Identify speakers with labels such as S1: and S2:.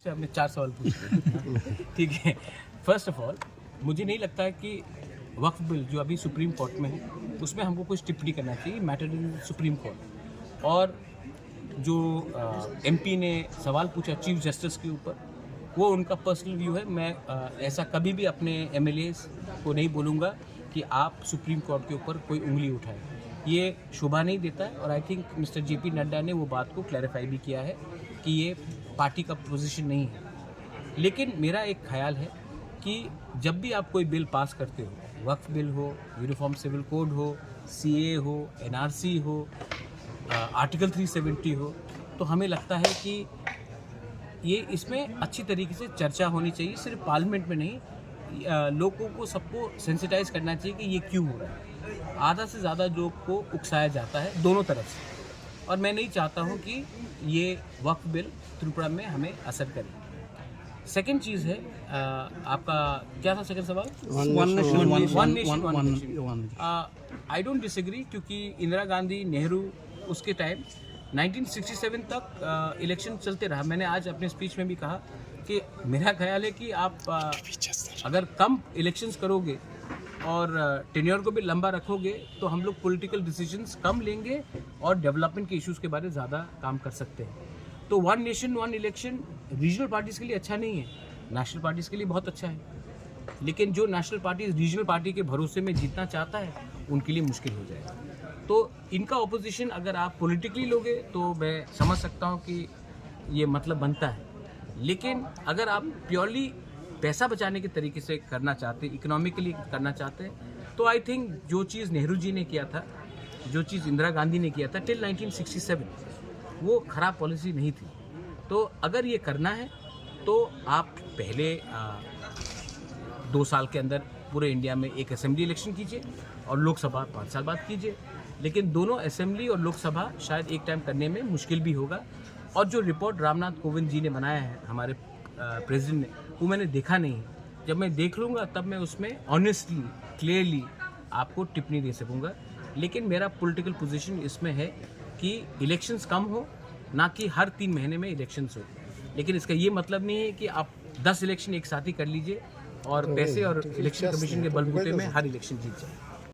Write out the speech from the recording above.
S1: आपने 4 सवाल पूछे। ठीक है, फर्स्ट ऑफ ऑल मुझे नहीं लगता है कि वक्फ बिल जो अभी सुप्रीम कोर्ट में है उसमें हमको कुछ टिप्पणी करना चाहिए, मैटर इन सुप्रीम कोर्ट। और जो एमपी ने सवाल पूछा चीफ जस्टिस के ऊपर, वो उनका पर्सनल व्यू है। मैं ऐसा कभी भी अपने एमएलएस को नहीं बोलूँगा कि आप सुप्रीम कोर्ट के ऊपर कोई उंगली उठाएं, ये शोभा नहीं देता है। और I think mister JP Nadda ने वो बात को क्लैरिफाई भी किया है कि ये पार्टी का पोजीशन नहीं है। लेकिन मेरा एक ख्याल है कि जब भी आप कोई बिल पास करते हो, वक्फ बिल हो, यूनिफॉर्म सिविल कोड हो, सीए हो, एनआरसी हो, आर्टिकल 370 हो, तो हमें लगता है कि ये इसमें अच्छी तरीके से चर्चा होनी चाहिए, सिर्फ पार्लियामेंट में नहीं, लोगों को सबको सेंसिटाइज करना चाहिए कि ये क्यों हो रहा है। आधा से ज़्यादा लोग को उकसाया जाता है दोनों तरफ से, और मैं नहीं चाहता हूँ कि ये वक्फ बिल त्रिपुरा में हमें असर करे। सेकेंड चीज़ है, आपका क्या था सेकेंड सवाल? One nation. I don't disagree, क्योंकि इंदिरा गांधी, नेहरू, उसके टाइम 1967 तक इलेक्शन चलते रहा। मैंने आज अपने स्पीच में भी कहा कि मेरा ख्याल है कि आप अगर कम इलेक्शंस करोगे और टेन्योर को भी लंबा रखोगे तो हम लोग पॉलिटिकल डिसीजंस कम लेंगे और डेवलपमेंट के इश्यूज़ के बारे में ज़्यादा काम कर सकते हैं। तो one nation one election regional parties के लिए अच्छा नहीं है, नेशनल पार्टीज़ के लिए बहुत अच्छा है। लेकिन जो नेशनल पार्टी रीजनल पार्टी के भरोसे में जीतना चाहता है, उनके लिए मुश्किल हो जाएगा। तो इनका ऑपोजिशन अगर आप पॉलिटिकली लोगे तो मैं समझ सकता हूँ कि ये मतलब बनता है। लेकिन अगर आप प्योरली पैसा बचाने के तरीके से करना चाहते, इकोनॉमिकली करना चाहते हैं, तो आई थिंक जो चीज़ नेहरू जी ने किया था, जो चीज़ इंदिरा गांधी ने किया था टिल 1967, वो ख़राब पॉलिसी नहीं थी। तो अगर ये करना है तो आप पहले 2 साल के अंदर पूरे इंडिया में एक असेंबली इलेक्शन कीजिए और लोकसभा 5 साल बाद कीजिए। लेकिन दोनों असेंबली और लोकसभा शायद एक टाइम करने में मुश्किल भी होगा। और जो रिपोर्ट रामनाथ कोविंद जी ने बनाया है, हमारे प्रेसिडेंट ने, वो मैंने देखा नहीं है। जब मैं देख लूँगा तब मैं उसमें ऑनेस्टली, क्लियरली आपको टिप्पणी दे सकूँगा। लेकिन मेरा पॉलिटिकल पोजीशन इसमें है कि इलेक्शंस कम हो, ना कि हर 3 महीने में इलेक्शंस हो। लेकिन इसका ये मतलब नहीं है कि आप 10 इलेक्शन एक साथ ही कर लीजिए और पैसे और इलेक्शन कमीशन के बलबूते में हर इलेक्शन जीत जाए।